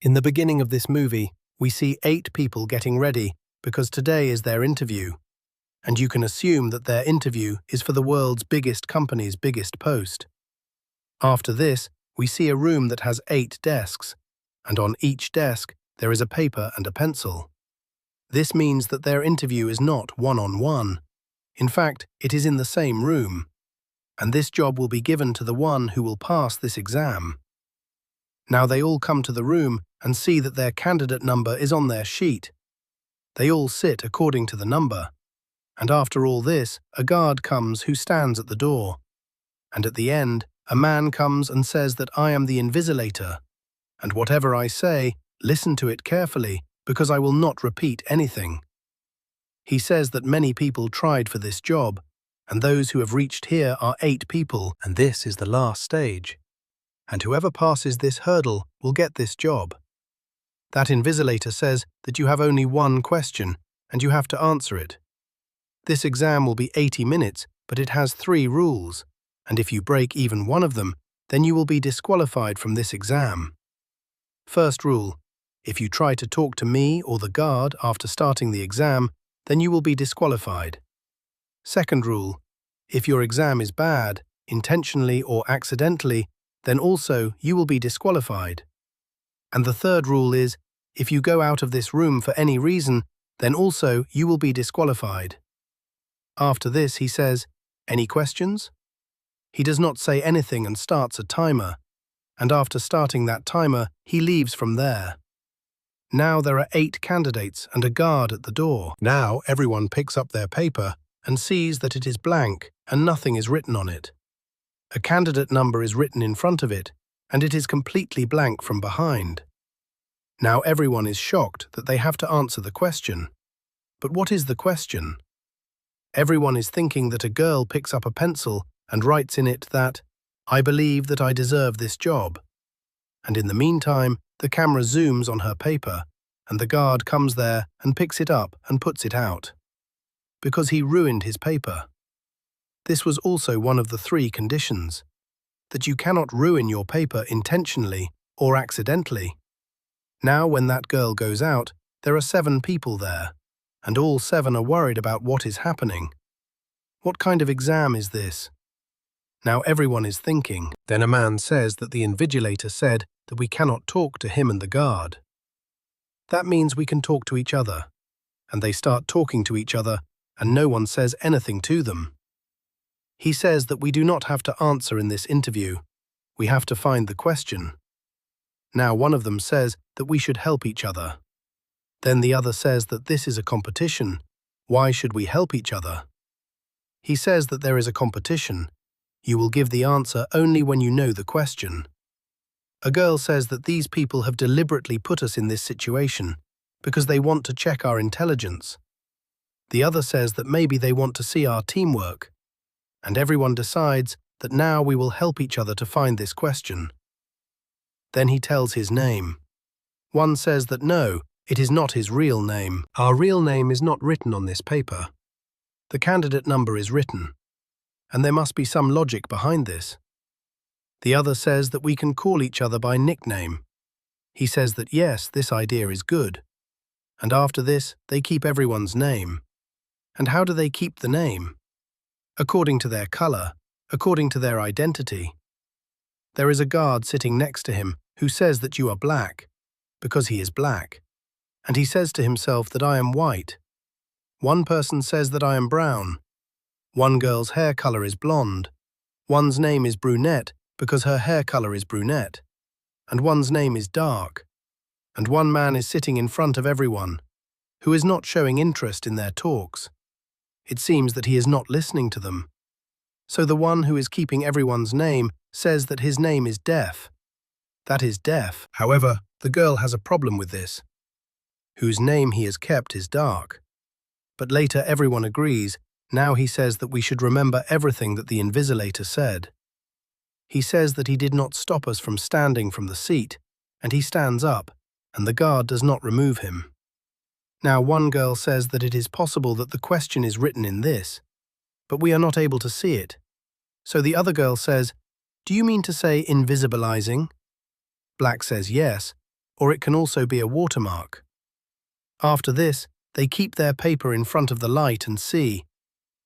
In the beginning of this movie, we see 8 people getting ready because today is their interview, and you can assume that their interview is for the world's biggest company's biggest post. After this, we see a room that has 8 desks, and on each desk there is a paper and a pencil. This means that their interview is not one-on-one. In fact, it is in the same room, and this job will be given to the one who will pass this exam. Now they all come to the room and see that their candidate number is on their sheet. They all sit according to the number, and after all this, a guard comes who stands at the door. And at the end, a man comes and says that I am the invigilator, and whatever I say, listen to it carefully, because I will not repeat anything. He says that many people tried for this job, and those who have reached here are 8 people, and this is the last stage. And whoever passes this hurdle will get this job. That invigilator says that you have only one question, and you have to answer it. This exam will be 80 minutes, but it has 3 rules, and if you break even one of them, then you will be disqualified from this exam. First rule: if you try to talk to me or the guard after starting the exam, then you will be disqualified. Second rule: if your exam is bad, intentionally or accidentally, then also you will be disqualified. And the third rule is, if you go out of this room for any reason, then also you will be disqualified. After this, he says, "Any questions?" He does not say anything and starts a timer, and after starting that timer, he leaves from there. Now there are 8 candidates and a guard at the door. Now everyone picks up their paper and sees that it is blank and nothing is written on it. A candidate number is written in front of it, and it is completely blank from behind. Now everyone is shocked that they have to answer the question. But what is the question? Everyone is thinking that a girl picks up a pencil and writes in it that, "I believe that I deserve this job." And in the meantime, the camera zooms on her paper, and the guard comes there and picks it up and puts it out. Because he ruined his paper. This was also one of the 3 conditions, that you cannot ruin your paper intentionally or accidentally. Now when that girl goes out, there are 7 people there, and all 7 are worried about what is happening. What kind of exam is this? Now everyone is thinking. Then a man says that the invigilator said that we cannot talk to him and the guard. That means we can talk to each other, and they start talking to each other, and no one says anything to them. He says that we do not have to answer in this interview. We have to find the question. Now one of them says that we should help each other. Then the other says that this is a competition. Why should we help each other? He says that there is a competition. You will give the answer only when you know the question. A girl says that these people have deliberately put us in this situation because they want to check our intelligence. The other says that maybe they want to see our teamwork. And everyone decides that now we will help each other to find this question. Then he tells his name. One says that no, it is not his real name. Our real name is not written on this paper. The candidate number is written, and there must be some logic behind this. The other says that we can call each other by nickname. He says that yes, this idea is good. And after this, they keep everyone's name. And how do they keep the name? According to their color, according to their identity. There is a guard sitting next to him who says that you are black, because he is black. And he says to himself that I am white. One person says that I am brown. One girl's hair color is blonde. One's name is brunette because her hair color is brunette. And one's name is dark. And one man is sitting in front of everyone, who is not showing interest in their talks. It seems that he is not listening to them. So the one who is keeping everyone's name says that his name is deaf. That is deaf. However, the girl has a problem with this. Whose name he has kept is dark. But later everyone agrees. Now he says that we should remember everything that the invigilator said. He says that he did not stop us from standing from the seat, and he stands up, and the guard does not remove him. Now one girl says that it is possible that the question is written in this, but we are not able to see it. So the other girl says, "Do you mean to say invisibilizing?" Black says yes, or it can also be a watermark. After this, they keep their paper in front of the light and see,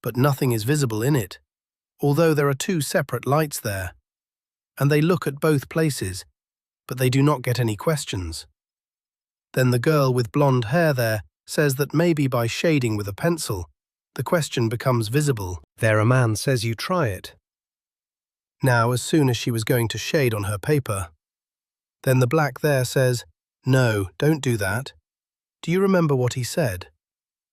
but nothing is visible in it, although there are two separate lights there. And they look at both places, but they do not get any questions. Then the girl with blonde hair there says that maybe by shading with a pencil, the question becomes visible. There a man says you try it. Now, as soon as she was going to shade on her paper, then the black there says, "No, don't do that." Do you remember what he said?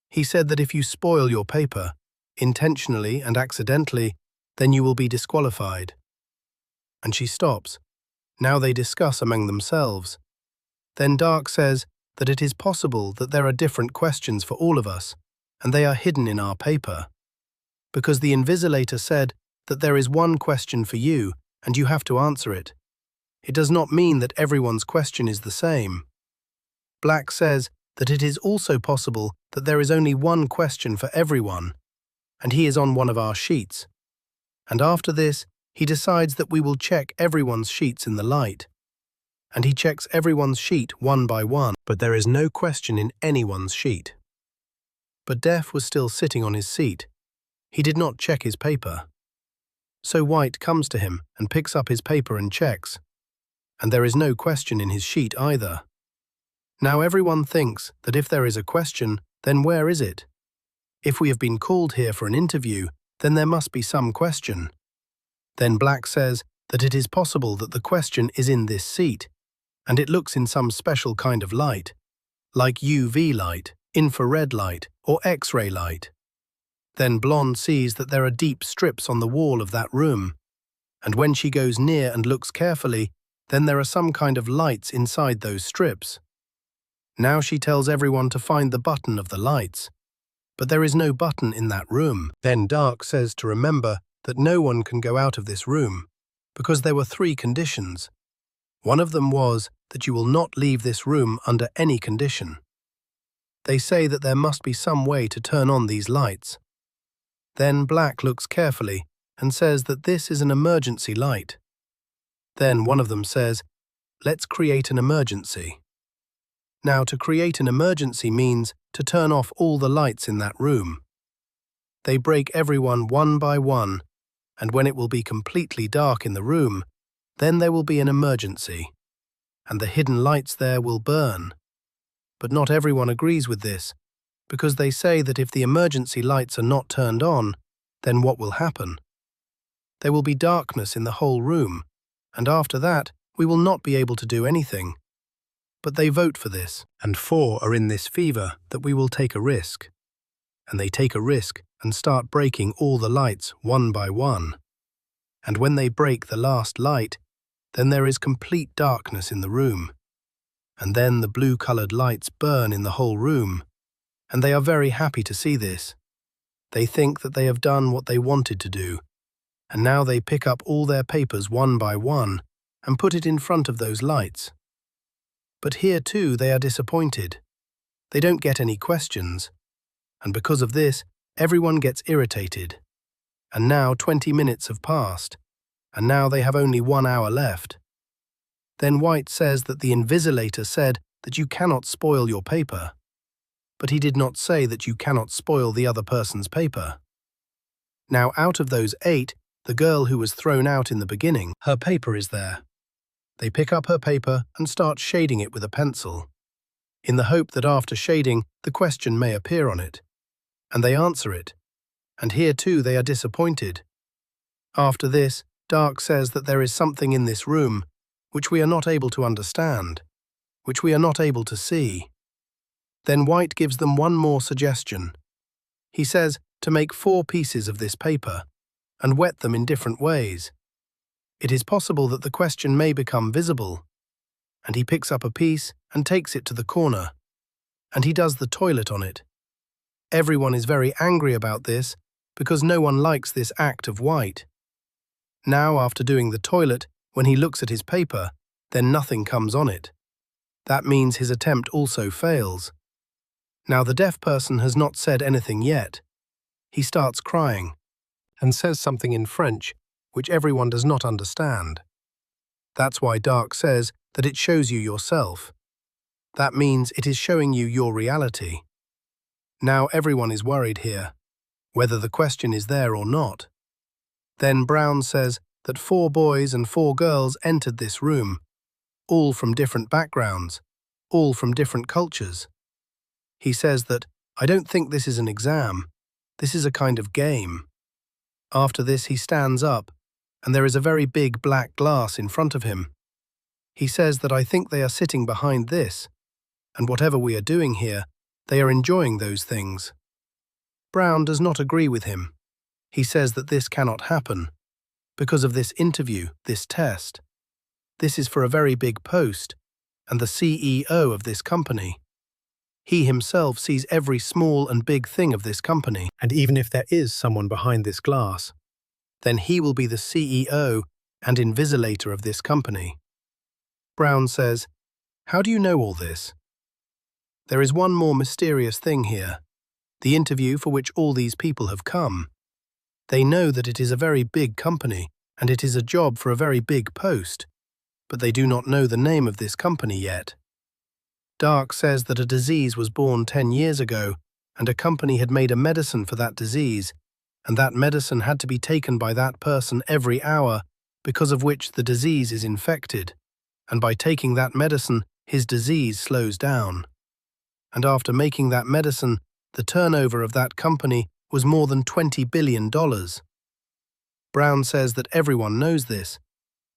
He said that if you spoil your paper, intentionally and accidentally, then you will be disqualified. And she stops. Now they discuss among themselves. Then Dark says that it is possible that there are different questions for all of us, and they are hidden in our paper. Because the Invisilator said that there is one question for you, and you have to answer it. It does not mean that everyone's question is the same. Black says that it is also possible that there is only one question for everyone, and he is on one of our sheets. And after this, he decides that we will check everyone's sheets in the light. And he checks everyone's sheet one by one, but there is no question in anyone's sheet. But Def was still sitting on his seat. He did not check his paper. So White comes to him and picks up his paper and checks. And there is no question in his sheet either. Now everyone thinks that if there is a question, then where is it? If we have been called here for an interview, then there must be some question. Then Black says that it is possible that the question is in this seat, and it looks in some special kind of light, like UV light, infrared light, or X-ray light. Then Blonde sees that there are deep strips on the wall of that room, and when she goes near and looks carefully, then there are some kind of lights inside those strips. Now she tells everyone to find the button of the lights, but there is no button in that room. Then Dark says to remember that no one can go out of this room, because there were 3 conditions. One of them was that you will not leave this room under any condition. They say that there must be some way to turn on these lights. Then Black looks carefully and says that this is an emergency light. Then one of them says, "Let's create an emergency." Now, to create an emergency means to turn off all the lights in that room. They break everyone one by one, and when it will be completely dark in the room, then there will be an emergency, and the hidden lights there will burn. But not everyone agrees with this, because they say that if the emergency lights are not turned on, then what will happen? There will be darkness in the whole room, and after that, we will not be able to do anything. But they vote for this, and 4 are in this fever that we will take a risk. And they take a risk and start breaking all the lights one by one. And when they break the last light, then there is complete darkness in the room. And then the blue-colored lights burn in the whole room, and they are very happy to see this. They think that they have done what they wanted to do, and now they pick up all their papers one by one and put it in front of those lights. But here too they are disappointed. They don't get any questions, and because of this, everyone gets irritated. And now 20 minutes have passed, and now they have only 1 hour left. Then White says that the Invisilator said that you cannot spoil your paper, but he did not say that you cannot spoil the other person's paper. Now out of those 8, the girl who was thrown out in the beginning, her paper is there. They pick up her paper and start shading it with a pencil, in the hope that after shading, the question may appear on it. And they answer it. And here too they are disappointed. After this, Dark says that there is something in this room which we are not able to understand, which we are not able to see. Then White gives them one more suggestion. He says to make 4 pieces of this paper and wet them in different ways. It is possible that the question may become visible, and he picks up a piece and takes it to the corner, and he does the toilet on it. Everyone is very angry about this because no one likes this act of White. Now, after doing the toilet, when he looks at his paper, then nothing comes on it. That means his attempt also fails. Now the deaf person has not said anything yet. He starts crying and says something in French which everyone does not understand. That's why Dark says that it shows you yourself. That means it is showing you your reality. Now everyone is worried here, whether the question is there or not. Then Brown says that 4 boys and 4 girls entered this room, all from different backgrounds, all from different cultures. He says that, "I don't think this is an exam, this is a kind of game." After this he stands up, and there is a very big black glass in front of him. He says that, "I think they are sitting behind this, and whatever we are doing here, they are enjoying those things." Brown does not agree with him. He says that this cannot happen, because of this interview, this test. This is for a very big post, and the CEO of this company. He himself sees every small and big thing of this company, and even if there is someone behind this glass, then he will be the CEO and invigilator of this company. Brown says, "How do you know all this?" There is one more mysterious thing here, the interview for which all these people have come. They know that it is a very big company, and it is a job for a very big post, but they do not know the name of this company yet. Dark says that a disease was born 10 years ago, and a company had made a medicine for that disease, and that medicine had to be taken by that person every hour, because of which the disease is infected, and by taking that medicine, his disease slows down. And after making that medicine, the turnover of that company was more than $20 billion. Brown says that everyone knows this,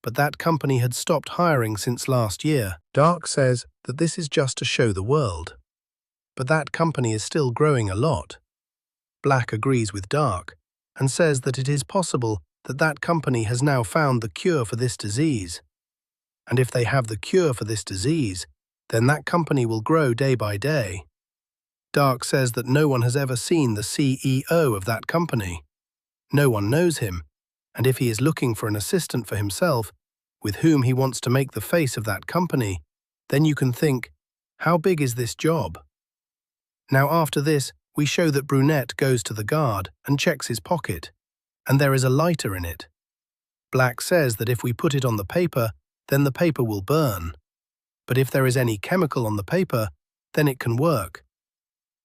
but that company had stopped hiring since last year. Dark says that this is just to show the world, but that company is still growing a lot. Black agrees with Dark and says that it is possible that that company has now found the cure for this disease. And if they have the cure for this disease, then that company will grow day by day. Dark says that no one has ever seen the CEO of that company. No one knows him, and if he is looking for an assistant for himself, with whom he wants to make the face of that company, then you can think, how big is this job? Now after this, we show that Brunette goes to the guard and checks his pocket, and there is a lighter in it. Black says that if we put it on the paper, then the paper will burn. But if there is any chemical on the paper, then it can work.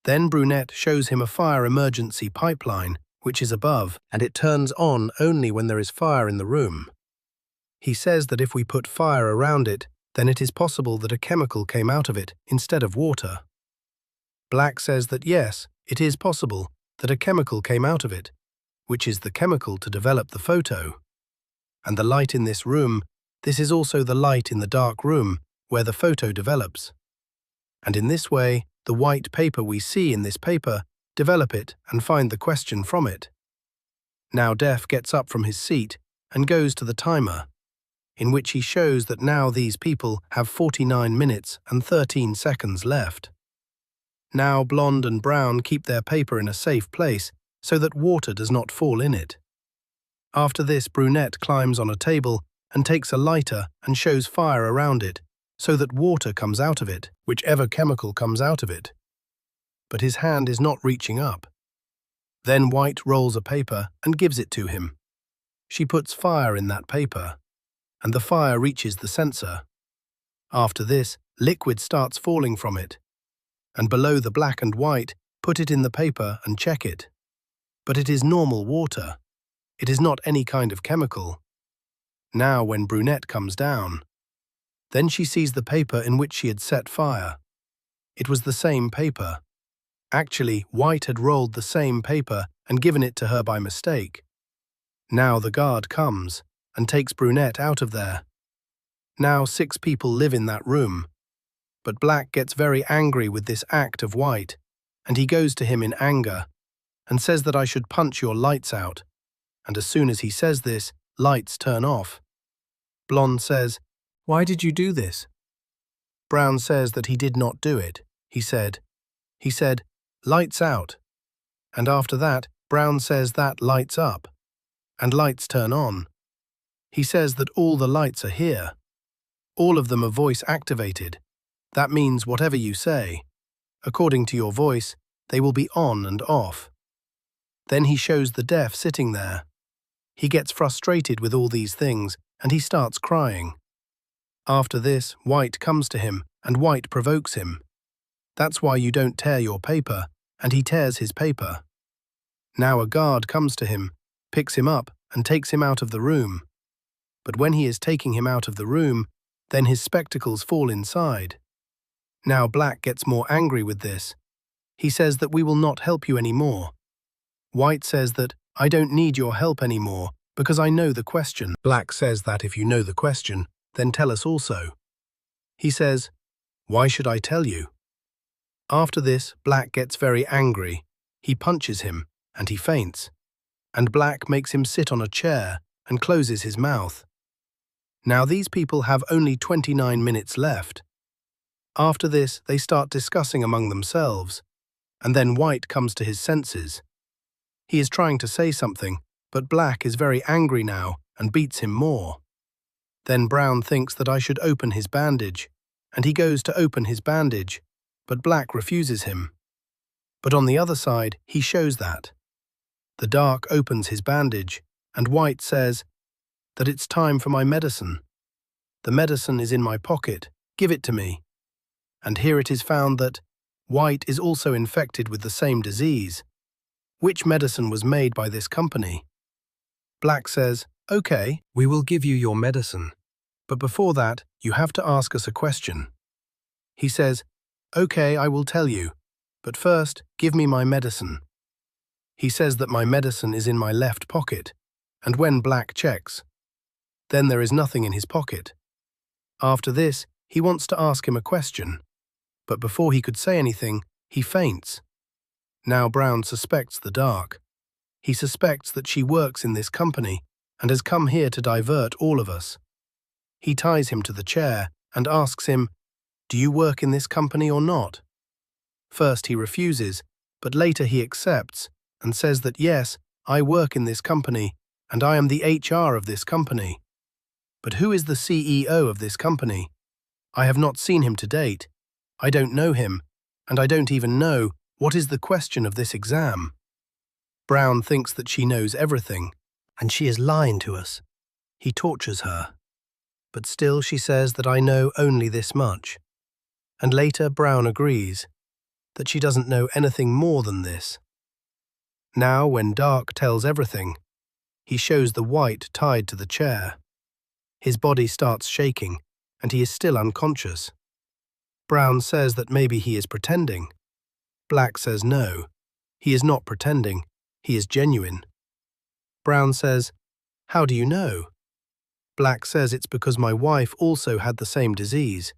Then Brunette shows him a fire emergency pipeline, which is above, and it turns on only when there is fire in the room. He says that if we put fire around it, then it is possible that a chemical came out of it instead of water. Black says that yes, it is possible that a chemical came out of it, which is the chemical to develop the photo. And the light in this room, this is also the light in the dark room where the photo develops. And in this way, the white paper we see in this paper, develop it and find the question from it. Now Def gets up from his seat and goes to the timer, in which he shows that now these people have 49 minutes and 13 seconds left. Now Blonde and Brown keep their paper in a safe place so that water does not fall in it. After this, Brunette climbs on a table and takes a lighter and shows fire around it, so that water comes out of it, whichever chemical comes out of it. But his hand is not reaching up. Then White rolls a paper and gives it to him. She puts fire in that paper, and the fire reaches the sensor. After this, liquid starts falling from it, and below the black and white, put it in the paper and check it. But it is normal water. It is not any kind of chemical. Now when Brunette comes down, then she sees the paper in which she had set fire. It was the same paper. Actually, White had rolled the same paper and given it to her by mistake. Now the guard comes and takes Brunette out of there. Now 6 people live in that room. But Black gets very angry with this act of White, and he goes to him in anger and says that I should punch your lights out. And as soon as he says this, lights turn off. Blonde says, "Why did you do this?" Brown says that he did not do it. He said, lights out. And after that, Brown says that lights up, and lights turn on. He says that all the lights are here. All of them are voice activated. That means whatever you say, according to your voice, they will be on and off. Then he shows the Def sitting there. He gets frustrated with all these things, and he starts crying. After this, White comes to him and White provokes him. That's why you don't tear your paper, and he tears his paper. Now a guard comes to him, picks him up, and takes him out of the room. But when he is taking him out of the room, then his spectacles fall inside. Now Black gets more angry with this. He says that we will not help you anymore. White says that I don't need your help anymore because I know the question. Black says that if you know the question, then tell us also. He says, why should I tell you? After this, Black gets very angry. He punches him, and he faints. And Black makes him sit on a chair and closes his mouth. Now these people have only 29 minutes left. After this, they start discussing among themselves, and then White comes to his senses. He is trying to say something, but Black is very angry now and beats him more. Then Brown thinks that I should open his bandage, and he goes to open his bandage, but Black refuses him. But on the other side, he shows that. The Dark opens his bandage, and White says that it's time for my medicine. The medicine is in my pocket, give it to me. And here it is found that White is also infected with the same disease. Which medicine was made by this company? Black says, okay, we will give you your medicine. But before that, you have to ask us a question. He says, okay, I will tell you, but first, give me my medicine. He says that my medicine is in my left pocket, and when Black checks, then there is nothing in his pocket. After this, he wants to ask him a question, but before he could say anything, he faints. Now Brown suspects the Dark. He suspects that she works in this company and has come here to divert all of us. He ties him to the chair and asks him, do you work in this company or not? First he refuses, but later he accepts and says that yes, I work in this company and I am the HR of this company. But who is the CEO of this company? I have not seen him to date. I don't know him, and I don't even know what is the question of this exam. Brown thinks that she knows everything, and she is lying to us. He tortures her. But still she says that I know only this much. And later Brown agrees that she doesn't know anything more than this. Now when Dark tells everything, he shows the White tied to the chair. His body starts shaking, and he is still unconscious. Brown says that maybe he is pretending. Black says no, he is not pretending, he is genuine. Brown says, how do you know? Black says it's because my wife also had the same disease.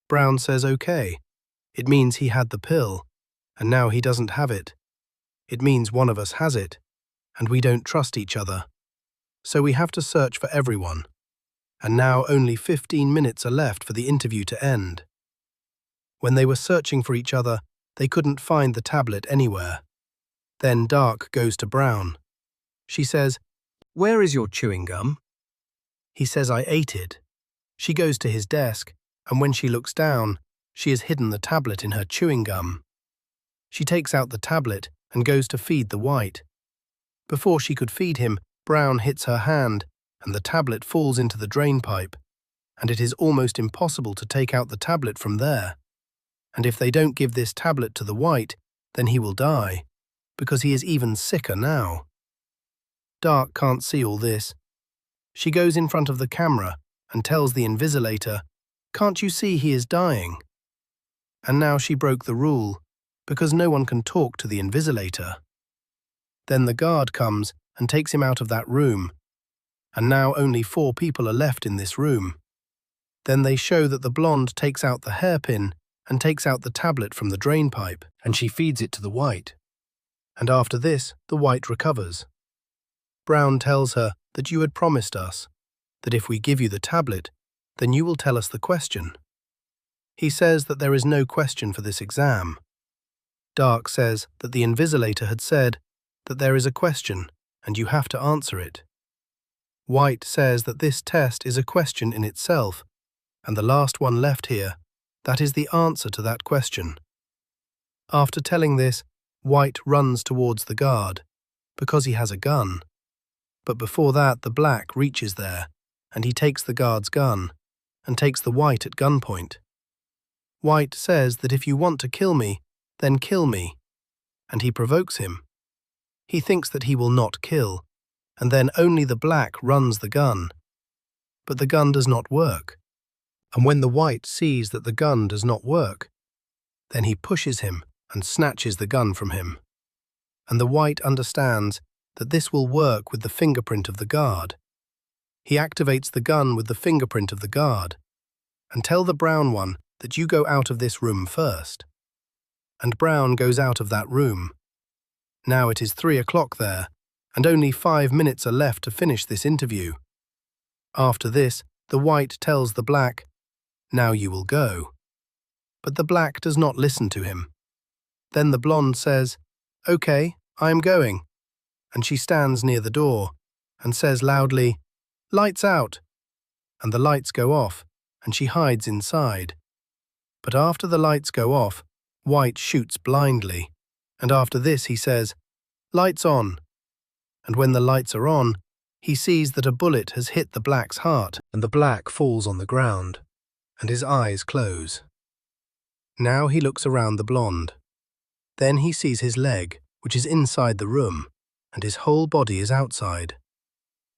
Brown says okay, it means he had the pill, and now he doesn't have it. It means one of us has it, and we don't trust each other. So we have to search for everyone. And now only 15 minutes are left for the interview to end. When they were searching for each other, they couldn't find the tablet anywhere. Then Dark goes to Brown. She says, where is your chewing gum? He says, I ate it. She goes to his desk, and when she looks down, she has hidden the tablet in her chewing gum. She takes out the tablet and goes to feed the White. Before she could feed him, Brown hits her hand, and the tablet falls into the drain pipe, and it is almost impossible to take out the tablet from there. And if they don't give this tablet to the White, then he will die, because he is even sicker now. Dark can't see all this. She goes in front of the camera and tells the Invisilator, can't you see he is dying? And now she broke the rule, because no one can talk to the Invisilator. Then the guard comes and takes him out of that room, and now only 4 people are left in this room. Then they show that the blonde takes out the hairpin and takes out the tablet from the drain pipe, and she feeds it to the White. And after this, the White recovers. Brown tells her that you had promised us, that if we give you the tablet, then you will tell us the question. He says that there is no question for this exam. Dark says that the Invisilator had said that there is a question and you have to answer it. White says that this test is a question in itself, and the last one left here, that is the answer to that question. After telling this, White runs towards the guard, because he has a gun. But before that, the Black reaches there, and he takes the guard's gun, and takes the White at gunpoint. White says that if you want to kill me, then kill me, and he provokes him. He thinks that he will not kill, and then only the black runs the gun. But the gun does not work. And when the white sees that the gun does not work, then he pushes him and snatches the gun from him. And the white understands that this will work with the fingerprint of the guard. He activates the gun with the fingerprint of the guard, and tell the brown one that you go out of this room first. And Brown goes out of that room. Now it is 3 o'clock there, and only 5 minutes are left to finish this interview. After this, the white tells the black, "Now you will go." But the black does not listen to him. Then the blonde says, "Okay, I am going," and she stands near the door and says loudly, "Lights out," and the lights go off, and she hides inside. But after the lights go off, White shoots blindly, and after this he says, "Lights on," and when the lights are on, he sees that a bullet has hit the black's heart, and the black falls on the ground, and his eyes close. Now he looks around the blonde. Then he sees his leg, which is inside the room, and his whole body is outside.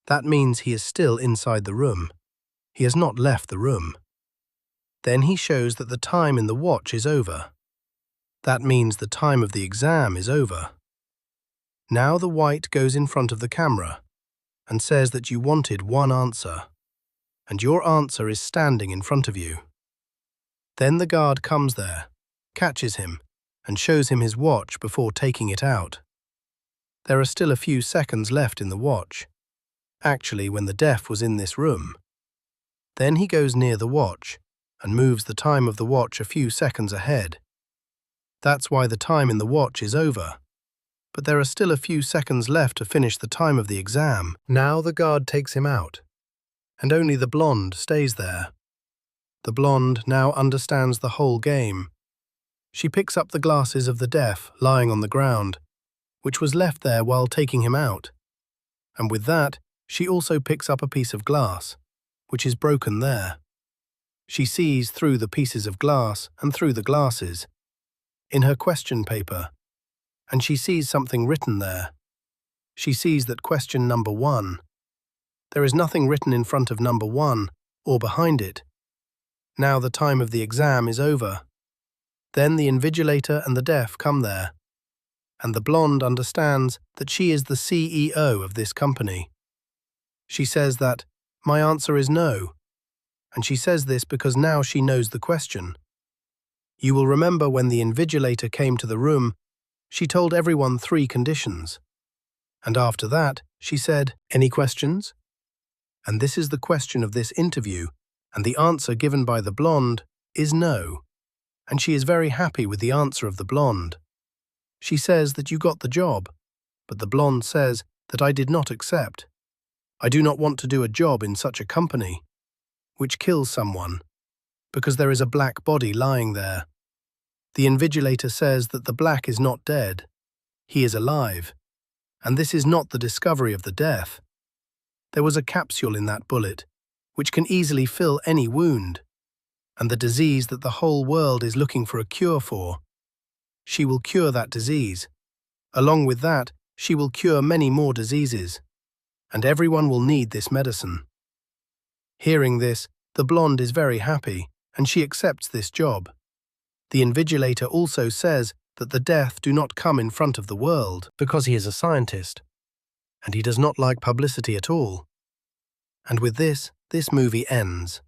That means he is still inside the room. He has not left the room. Then he shows that the time in the watch is over. That means the time of the exam is over. Now the white goes in front of the camera and says that you wanted one answer, and your answer is standing in front of you. Then the guard comes there, catches him, and shows him his watch before taking it out. There are still a few seconds left in the watch, actually when the deaf was in this room. Then he goes near the watch and moves the time of the watch a few seconds ahead. That's why the time in the watch is over. But there are still a few seconds left to finish the time of the exam. Now the guard takes him out, and only the blonde stays there. The blonde now understands the whole game. She picks up the glasses of the deaf lying on the ground, which was left there while taking him out. And with that, she also picks up a piece of glass, which is broken there. She sees through the pieces of glass and through the glasses, in her question paper, and she sees something written there. She sees that question number 1. There is nothing written in front of number 1 or behind it. Now the time of the exam is over. Then the invigilator and the deaf come there, and the blonde understands that she is the CEO of this company. She says that, "My answer is no," and she says this because now she knows the question. You will remember when the invigilator came to the room, she told everyone 3 conditions. And after that, she said, "Any questions?" And this is the question of this interview, and the answer given by the blonde is no. And she is very happy with the answer of the blonde. She says that you got the job, but the blonde says that I did not accept. I do not want to do a job in such a company, which kills someone, because there is a black body lying there. The invigilator says that the black is not dead. He is alive, and this is not the discovery of the death. There was a capsule in that bullet, which can easily fill any wound, and the disease that the whole world is looking for a cure for. She will cure that disease. Along with that, she will cure many more diseases, and everyone will need this medicine. Hearing this, the blonde is very happy, and she accepts this job. The invigilator also says that the deaf do not come in front of the world because he is a scientist, and he does not like publicity at all. And with this movie ends.